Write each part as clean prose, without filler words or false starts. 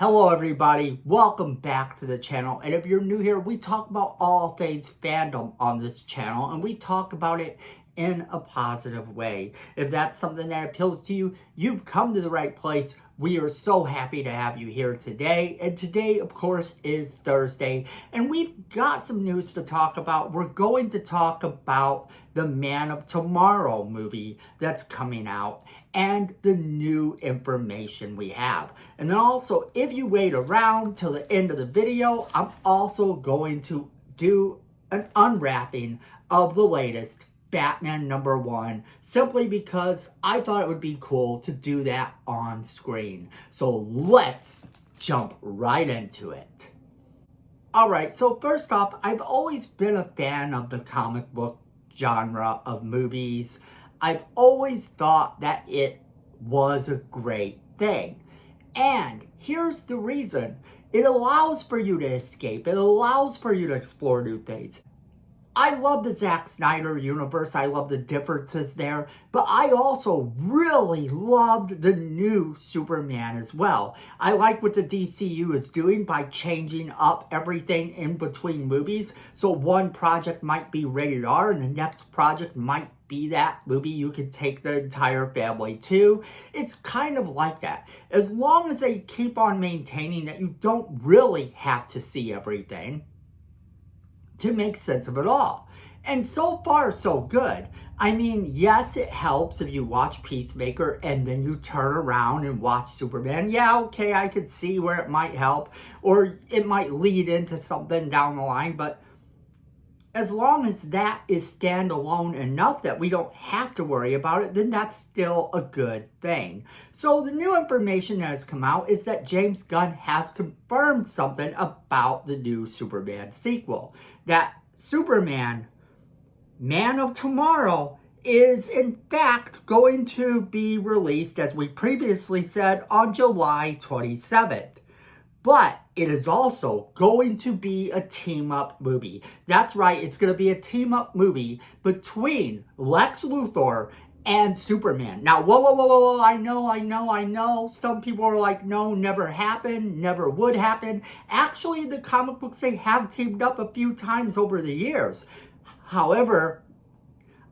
Hello everybody, welcome back to the channel, and if you're new here, we talk about all things fandom on this channel, and we talk about it in a positive way. If that's something that appeals to you, you've come to the right place. We are so happy to have you here today, and today, of course, is Thursday, and we've got some news to talk about. We're going to talk about the Man of Tomorrow movie that's coming out, and the new information we have. And then also, if you wait around till the end of the video, I'm also going to do an unwrapping of the latest Batman #1, simply because I thought it would be cool to do that on screen. So let's jump right into it. Alright, so first off, I've always been a fan of the comic book genre of movies. I've always thought that it was a great thing. And here's the reason. It allows for you to escape. It allows for you to explore new things. I love the Zack Snyder universe. I love the differences there. But I also really loved the new Superman as well. I like what the DCU is doing by changing up everything in between movies. So one project might be rated R and the next project might be that movie you could take the entire family to. It's kind of like that. As long as they keep on maintaining that you don't really have to see everything to make sense of it all. And so far, so good. I mean, yes, it helps if you watch Peacemaker and then you turn around and watch Superman. Yeah, okay, I could see where it might help, or it might lead into something down the line, but as long as that is standalone enough that we don't have to worry about it, then that's still a good thing. So the new information that has come out is that James Gunn has confirmed something about the new Superman sequel. That Superman, Man of Tomorrow, is in fact going to be released, as we previously said, on July 27th. But it is also going to be a team-up movie. That's right, it's going to be a team-up movie between Lex Luthor and Superman. Now, whoa, I know. Some people are like, no, never happened, never would happen. Actually, the comic books, they have teamed up a few times over the years. However,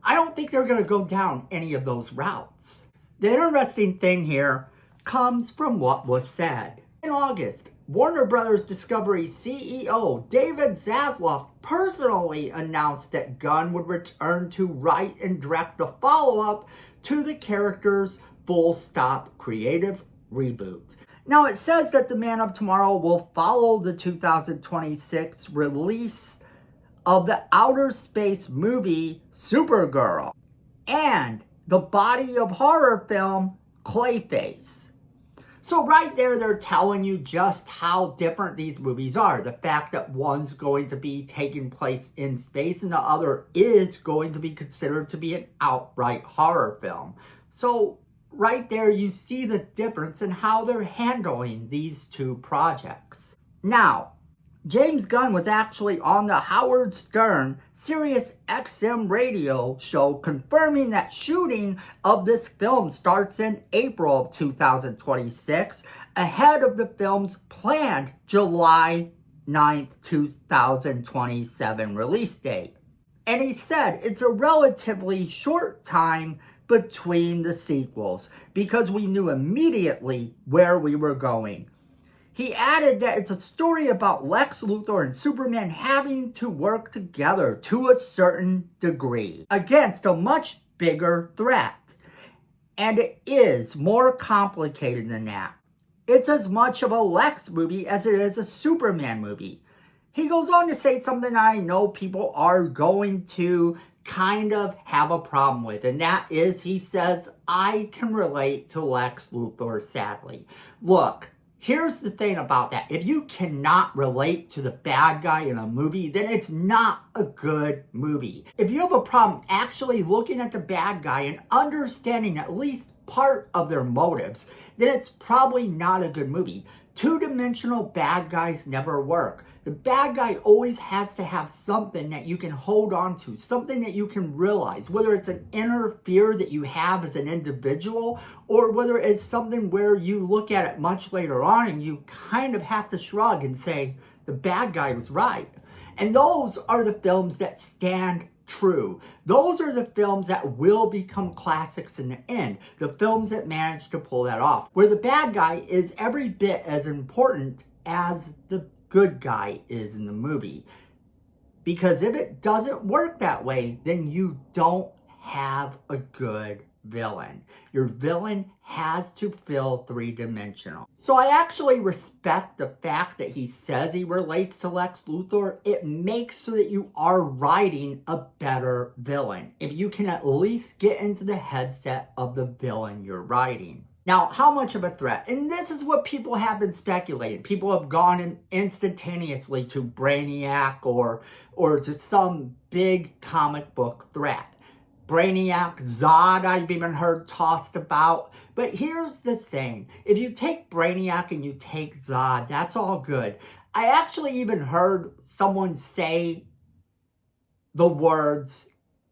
I don't think they're going to go down any of those routes. The interesting thing here comes from what was said. In August, Warner Bros. Discovery CEO David Zaslav personally announced that Gunn would return to write and direct the follow-up to the character's full-stop creative reboot. Now, it says that The Man of Tomorrow will follow the 2026 release of the outer space movie Supergirl and the body of horror film Clayface. So right there, they're telling you just how different these movies are. The fact that one's going to be taking place in space and the other is going to be considered to be an outright horror film. So right there, you see the difference in how they're handling these two projects. Now, James Gunn was actually on the Howard Stern Sirius XM radio show confirming that shooting of this film starts in April of 2026 ahead of the film's planned July 9th, 2027 release date. And he said it's a relatively short time between the sequels because we knew immediately where we were going. He added that it's a story about Lex Luthor and Superman having to work together to a certain degree against a much bigger threat. And it is more complicated than that. It's as much of a Lex movie as it is a Superman movie. He goes on to say something I know people are going to kind of have a problem with, and that is, he says, I can relate to Lex Luthor, sadly. Look, here's the thing about that. If you cannot relate to the bad guy in a movie, then it's not a good movie. If you have a problem actually looking at the bad guy and understanding at least part of their motives, then it's probably not a good movie. Two-dimensional bad guys never work. The bad guy always has to have something that you can hold on to, something that you can realize, whether it's an inner fear that you have as an individual, or whether it's something where you look at it much later on and you kind of have to shrug and say, the bad guy was right. And those are the films that stand true. Those are the films that will become classics in the end. The films that manage to pull that off. Where the bad guy is every bit as important as the good guy is in the movie. Because if it doesn't work that way, then you don't have a good villain. Your villain has to feel three-dimensional. So I actually respect the fact that he says he relates to Lex Luthor. It makes so that you are writing a better villain, if you can at least get into the headset of the villain you're writing. Now, how much of a threat? And this is what people have been speculating. People have gone in instantaneously to Brainiac or to some big comic book threat. Brainiac, Zod, I've even heard tossed about. But here's the thing. If you take Brainiac and you take Zod, that's all good. I actually even heard someone say the words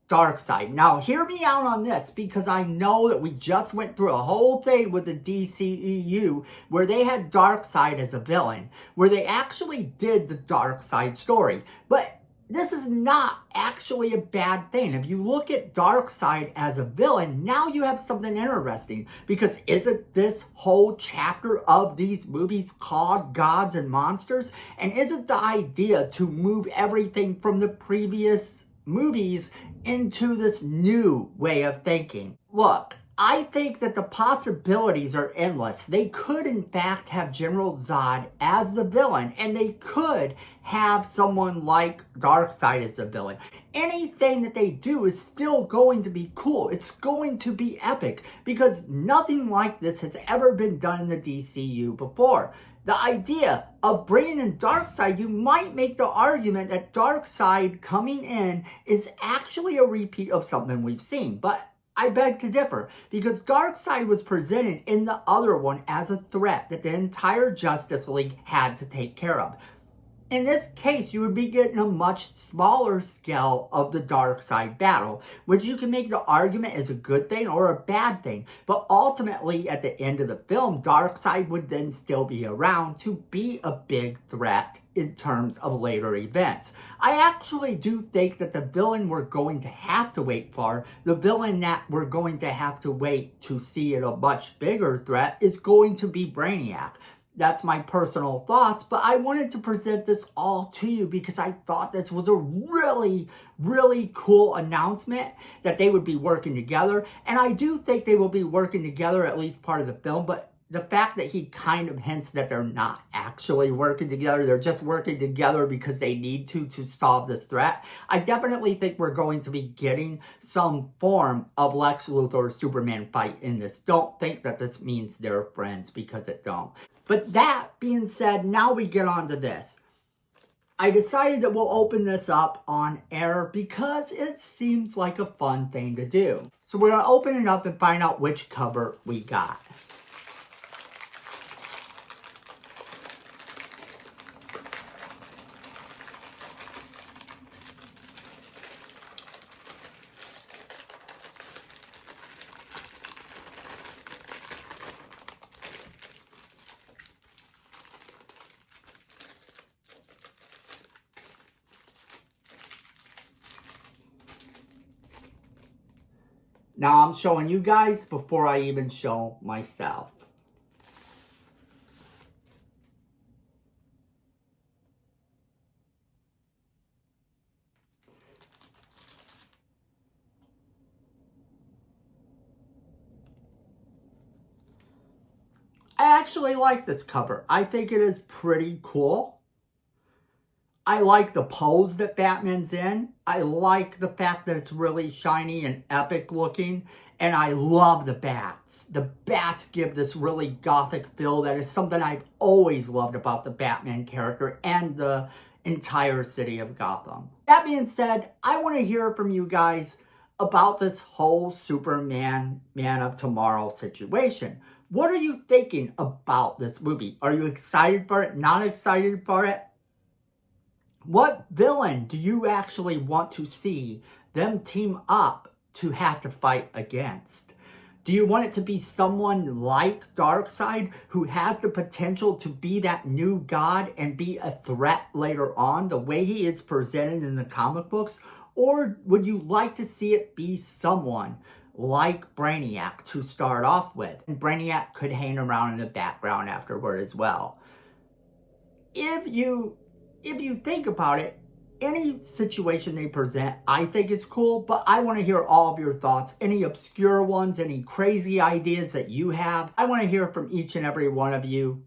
Darkseid. Now, hear me out on this, because I know that we just went through a whole thing with the DCEU where they had Darkseid as a villain, where they actually did the Darkseid story. But this is not actually a bad thing. If you look at Darkseid as a villain, now you have something interesting, because isn't this whole chapter of these movies called Gods and Monsters? And isn't the idea to move everything from the previous movies into this new way of thinking? Look, I think that the possibilities are endless. They could, in fact, have General Zod as the villain, and they could have someone like Darkseid as the villain. Anything that they do is still going to be cool. It's going to be epic, because nothing like this has ever been done in the DCU before. The idea of bringing in Darkseid, you might make the argument that Darkseid coming in is actually a repeat of something we've seen, but I beg to differ, because Darkseid was presented in the other one as a threat that the entire Justice League had to take care of. In this case, you would be getting a much smaller scale of the Darkseid battle, which you can make the argument is a good thing or a bad thing. But ultimately, at the end of the film, Darkseid would then still be around to be a big threat in terms of later events. I actually do think that the villain we're going to have to wait for, the villain that we're going to have to wait to see it a much bigger threat, is going to be Brainiac. That's my personal thoughts, but I wanted to present this all to you because I thought this was a really, really cool announcement that they would be working together. And I do think they will be working together at least part of the film, but the fact that he kind of hints that they're not actually working together, they're just working together because they need to solve this threat. I definitely think we're going to be getting some form of Lex Luthor Superman fight in this. Don't think that this means they're friends, because it don't. But that being said, now we get on to this. I decided that we'll open this up on air because it seems like a fun thing to do. So we're going to open it up and find out which cover we got. Now I'm showing you guys before I even show myself. I actually like this cover. I think it is pretty cool. I like the pose that Batman's in. I like the fact that it's really shiny and epic looking. And I love the bats. The bats give this really gothic feel that is something I've always loved about the Batman character and the entire city of Gotham. That being said, I want to hear from you guys. about this whole Superman Man of Tomorrow situation. What are you thinking about this movie? Are you excited for it? Not excited for it? What villain do you actually want to see them team up to have to fight against? Do you want it to be someone like Darkseid who has the potential to be that new god and be a threat later on the way he is presented in the comic books? Or would you like to see it be someone like Brainiac to start off with? And Brainiac could hang around in the background afterward as well. If you think about it, any situation they present, I think is cool, but I want to hear all of your thoughts. Any obscure ones, any crazy ideas that you have. I want to hear from each and every one of you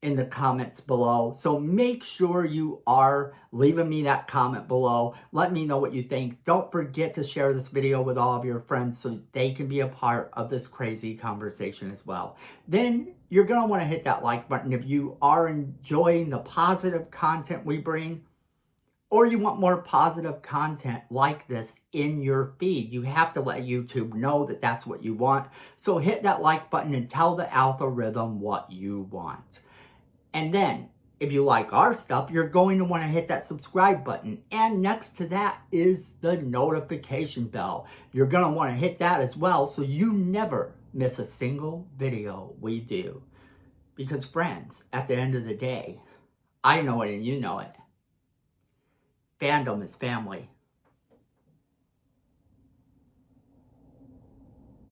in the comments below. So make sure you are leaving me that comment below. Let me know what you think. Don't forget to share this video with all of your friends so they can be a part of this crazy conversation as well. Then you're going to want to hit that like button if you are enjoying the positive content we bring, or you want more positive content like this in your feed. You have to let YouTube know that that's what you want. So hit that like button and tell the algorithm what you want. And then, if you like our stuff, you're going to want to hit that subscribe button. And next to that is the notification bell. You're going to want to hit that as well so you never miss a single video we do. Because friends, at the end of the day, I know it and you know it. Fandom is family.